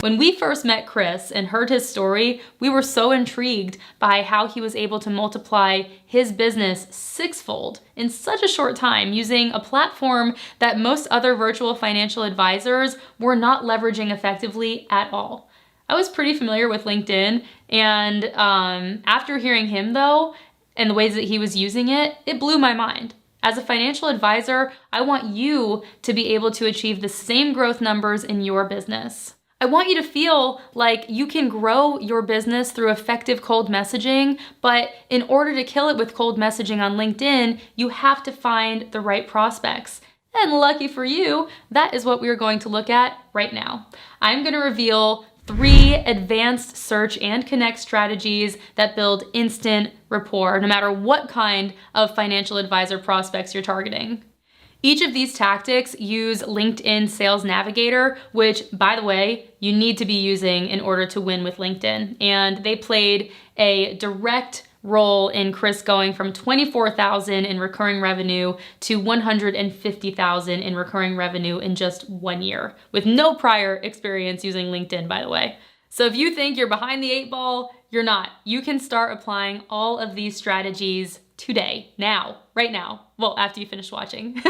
When we first met Chris and heard his story, we were so intrigued by how he was able to multiply his business sixfold in such a short time using a platform that most other virtual financial advisors were not leveraging effectively at all. I was pretty familiar with LinkedIn, and after hearing him though, and the ways that he was using it, it blew my mind. As a financial advisor, I want you to be able to achieve the same growth numbers in your business. I want you to feel like you can grow your business through effective cold messaging, but in order to kill it with cold messaging on LinkedIn, you have to find the right prospects. And lucky for you, that is what we are going to look at right now. I'm going to reveal 3 advanced search and connect strategies that build instant rapport, no matter what kind of financial advisor prospects you're targeting. Each of these tactics use LinkedIn Sales Navigator, which, by the way, you need to be using in order to win with LinkedIn. And they played a direct role in Chris going from $24,000 in recurring revenue to $150,000 in recurring revenue in just 1 year, with no prior experience using LinkedIn, by the way. So if you think you're behind the 8 ball, you're not. You can start applying all of these strategies today, now, right now. Well, after you finish watching.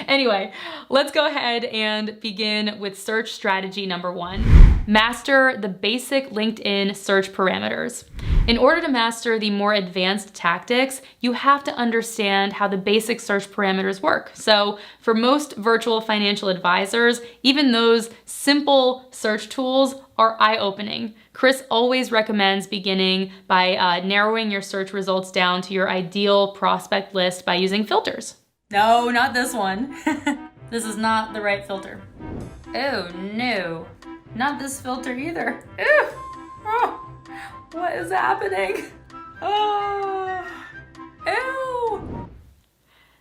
Anyway, let's go ahead and begin with search strategy number 1. Master the basic LinkedIn search parameters. In order to master the more advanced tactics, you have to understand how the basic search parameters work. So for most virtual financial advisors, even those simple search tools are eye-opening. Chris always recommends beginning by narrowing your search results down to your ideal prospect list by using filters. No, not this one. This is not the right filter. Oh no, not this filter either. Ew. Oh, what is happening? Oh, ew.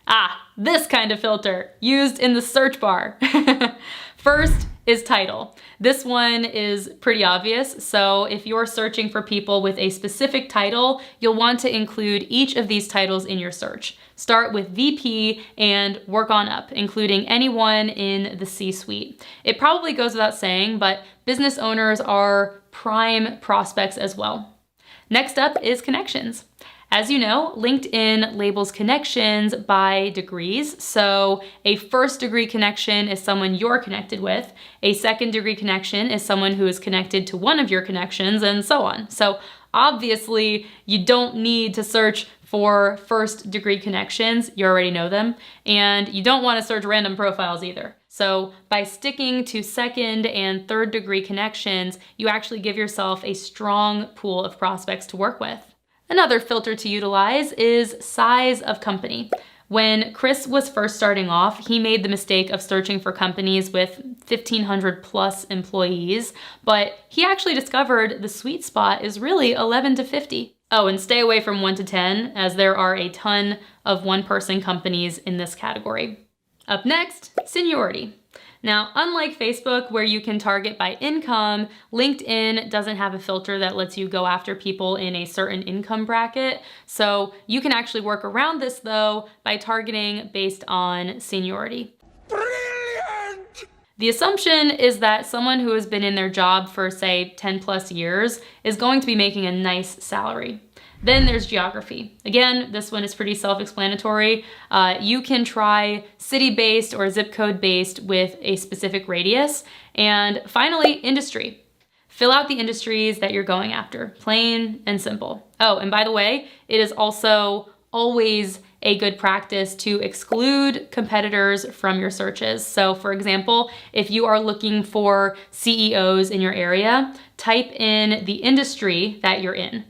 Ah, this kind of filter used in the search bar. First is title. This one is pretty obvious, so if you're searching for people with a specific title, you'll want to include each of these titles in your search. Start with VP and work on up, including anyone in the C-suite. It probably goes without saying, but business owners are prime prospects as well. Next up is connections. As you know, LinkedIn labels connections by degrees. So a first degree connection is someone you're connected with. A second degree connection is someone who is connected to one of your connections, and so on. So obviously you don't need to search for first degree connections. You already know them. And you don't want to search random profiles either. So by sticking to second and third degree connections, you actually give yourself a strong pool of prospects to work with. Another filter to utilize is size of company. When Chris was first starting off, he made the mistake of searching for companies with 1,500 plus employees, but he actually discovered the sweet spot is really 11 to 50. Oh, and stay away from 1 to 10, as there are a ton of one-person companies in this category. Up next, seniority. Now, unlike Facebook, where you can target by income, LinkedIn doesn't have a filter that lets you go after people in a certain income bracket. So you can actually work around this though by targeting based on seniority. Brilliant! The assumption is that someone who has been in their job for, say, 10 plus years is going to be making a nice salary. Then there's geography. Again, this one is pretty self-explanatory. You can try city-based or zip code-based with a specific radius. And finally, industry. Fill out the industries that you're going after, plain and simple. Oh, and by the way, it is also always a good practice to exclude competitors from your searches. So for example, if you are looking for CEOs in your area, type in the industry that you're in.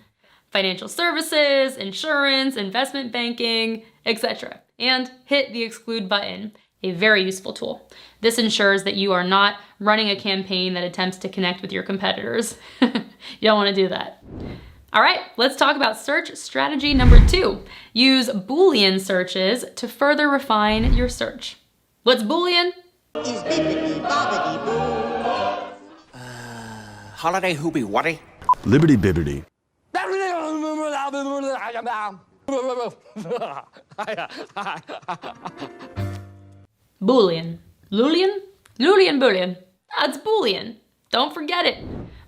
Financial services, insurance, investment banking, etc. And hit the exclude button, a very useful tool. This ensures that you are not running a campaign that attempts to connect with your competitors. You don't want to do that. All right, let's talk about search strategy number 2. Use Boolean searches to further refine your search. What's Boolean? Is bibbidi bobbidi boo. Holiday hoopy whatty? Libbity bibbity. Boolean. Lulian? Lulian Boolean. That's Boolean. Don't forget it.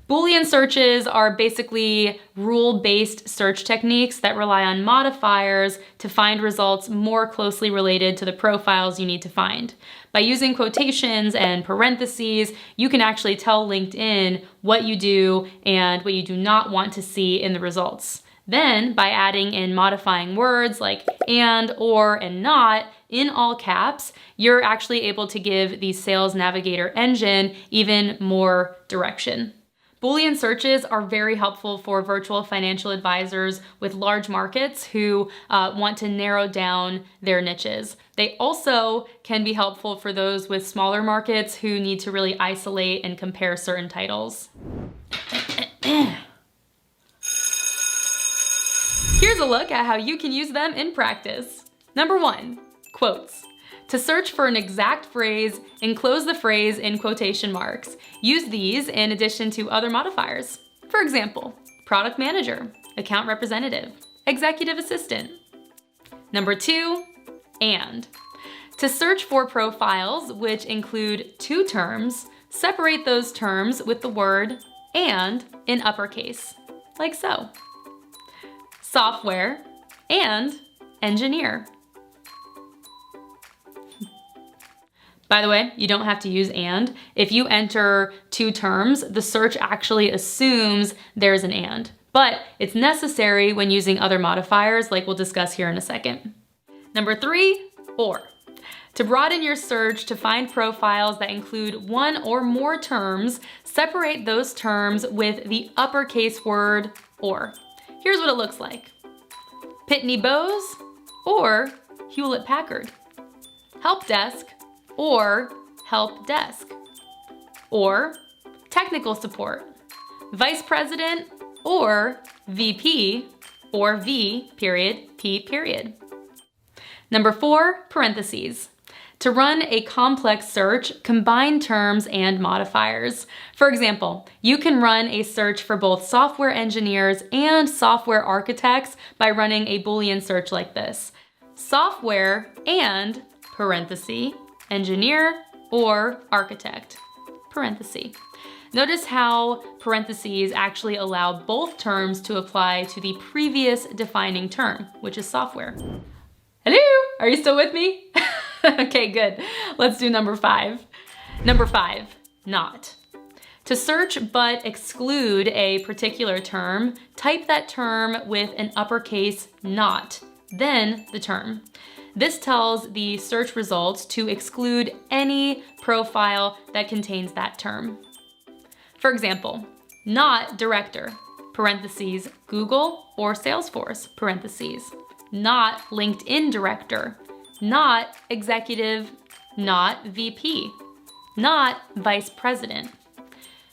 Boolean searches are basically rule-based search techniques that rely on modifiers to find results more closely related to the profiles you need to find. By using quotations and parentheses, you can actually tell LinkedIn what you do and what you do not want to see in the results. Then, by adding in modifying words like and, or, and not in all caps, you're actually able to give the Sales Navigator engine even more direction. Boolean searches are very helpful for virtual financial advisors with large markets who want to narrow down their niches. They also can be helpful for those with smaller markets who need to really isolate and compare certain titles. Here's a look at how you can use them in practice. Number 1, quotes. To search for an exact phrase, enclose the phrase in quotation marks. Use these in addition to other modifiers. For example, product manager, account representative, executive assistant. Number 2, and. To search for profiles which include 2 terms, separate those terms with the word and in uppercase, like so. Software and engineer. By the way, you don't have to use and. If you enter 2 terms, the search actually assumes there's an and. But it's necessary when using other modifiers like we'll discuss here in a second. Number 3, or. To broaden your search to find profiles that include 1 or more terms, separate those terms with the uppercase word or. Here's what it looks like. Pitney Bowes or Hewlett Packard. Help desk or help desk, or technical support, vice president or VP, or V period, P period. Number 4, parentheses. To run a complex search, combine terms and modifiers. For example, you can run a search for both software engineers and software architects by running a Boolean search like this. Software and, parenthesis, engineer or architect, parenthesis. Notice how parentheses actually allow both terms to apply to the previous defining term, which is software. Hello, are you still with me? Okay, good. Let's do number 5. Number 5, not. To search but exclude a particular term, type that term with an uppercase not, then the term. This tells the search results to exclude any profile that contains that term. For example, not director, parentheses, Google or Salesforce, parentheses. Not LinkedIn director, not executive, not VP, not vice president.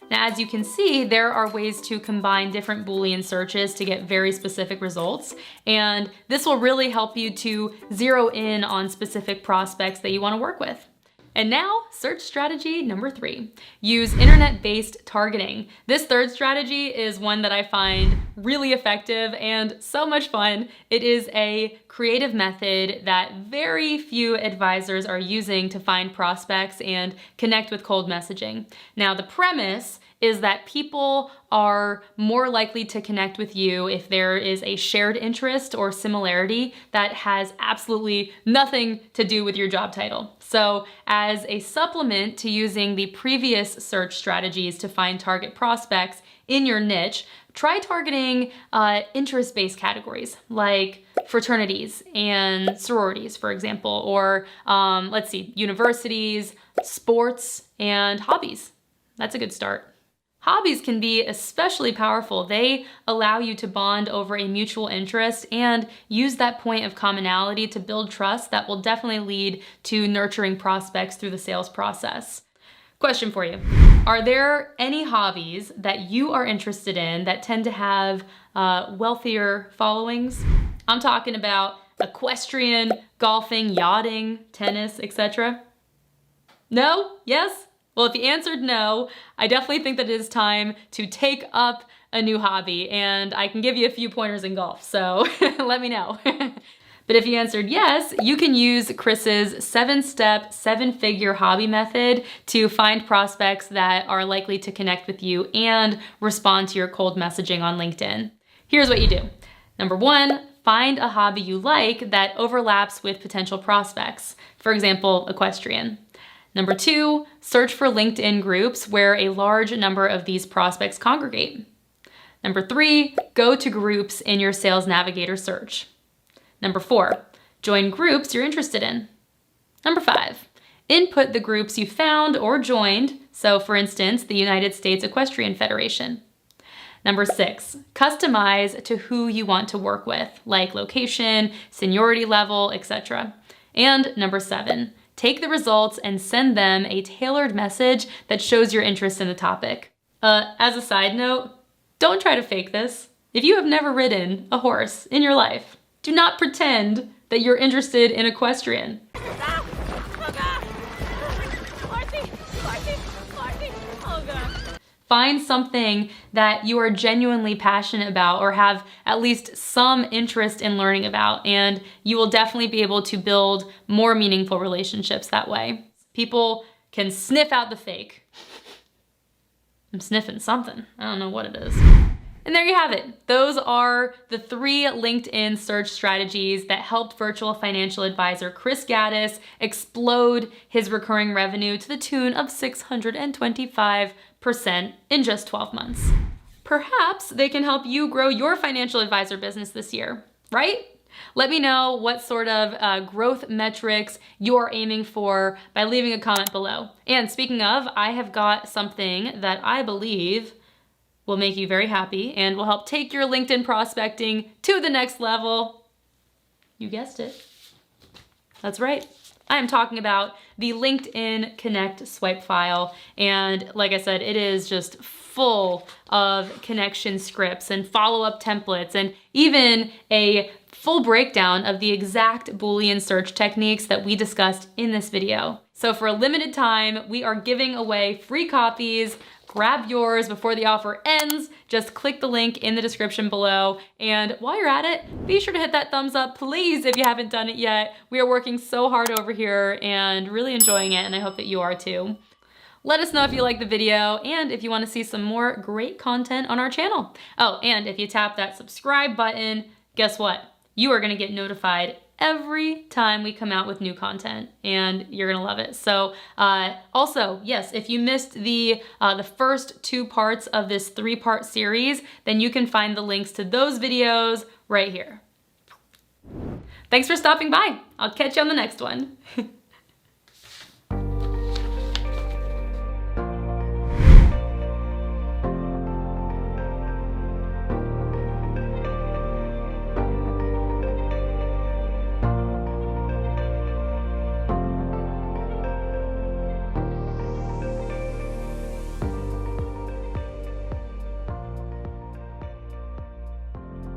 Now, as you can see, there are ways to combine different Boolean searches to get very specific results, and this will really help you to zero in on specific prospects that you want to work with. And now, search strategy number 3. Use internet-based targeting. This third strategy is one that I find really effective and so much fun. It is a creative method that very few advisors are using to find prospects and connect with cold messaging. Now, the premise is that people are more likely to connect with you if there is a shared interest or similarity that has absolutely nothing to do with your job title. So as a supplement to using the previous search strategies to find target prospects in your niche, try targeting interest-based categories like fraternities and sororities, for example, or universities, sports, and hobbies. That's a good start. Hobbies can be especially powerful. They allow you to bond over a mutual interest and use that point of commonality to build trust that will definitely lead to nurturing prospects through the sales process. Question for you. Are there any hobbies that you are interested in that tend to have wealthier followings? I'm talking about equestrian, golfing, yachting, tennis, etc. No? Yes? Well, if you answered no, I definitely think that it is time to take up a new hobby, and I can give you a few pointers in golf, so let me know. But if you answered yes, you can use Chris's 7-step, 7-figure hobby method to find prospects that are likely to connect with you and respond to your cold messaging on LinkedIn. Here's what you do. Number 1, find a hobby you like that overlaps with potential prospects. For example, equestrian. Number 2, search for LinkedIn groups where a large number of these prospects congregate. Number 3, go to groups in your Sales Navigator search. Number 4, join groups you're interested in. Number 5, input the groups you found or joined, so for instance, the United States Equestrian Federation. Number 6, customize to who you want to work with, like location, seniority level, etc. And number 7, take the results and send them a tailored message that shows your interest in the topic. As a side note, don't try to fake this. If you have never ridden a horse in your life, do not pretend that you're interested in equestrian. Find something that you are genuinely passionate about or have at least some interest in learning about, and you will definitely be able to build more meaningful relationships that way. People can sniff out the fake. I'm sniffing something. I don't know what it is. And there you have it. Those are the 3 LinkedIn search strategies that helped virtual financial advisor Chris Gaddis explode his recurring revenue to the tune of 625% in just 12 months. Perhaps they can help you grow your financial advisor business this year, right? Let me know what sort of growth metrics you're aiming for by leaving a comment below. And speaking of, I have got something that I believe will make you very happy and will help take your LinkedIn prospecting to the next level. You guessed it. That's right. I am talking about the LinkedIn Connect swipe file. And like I said, it is just full of connection scripts and follow-up templates and even a full breakdown of the exact Boolean search techniques that we discussed in this video. So for a limited time, we are giving away free copies. Grab yours before the offer ends. Just click the link in the description below. And while you're at it, be sure to hit that thumbs up, please, if you haven't done it yet. We are working so hard over here and really enjoying it, and I hope that you are too. Let us know if you like the video and if you want to see some more great content on our channel. Oh, and if you tap that subscribe button, guess what? You are going to get notified every time we come out with new content, and you're gonna love it. So also, yes, if you missed the first 2 parts of this 3-part series, then you can find the links to those videos right here. Thanks for stopping by. I'll catch you on the next one.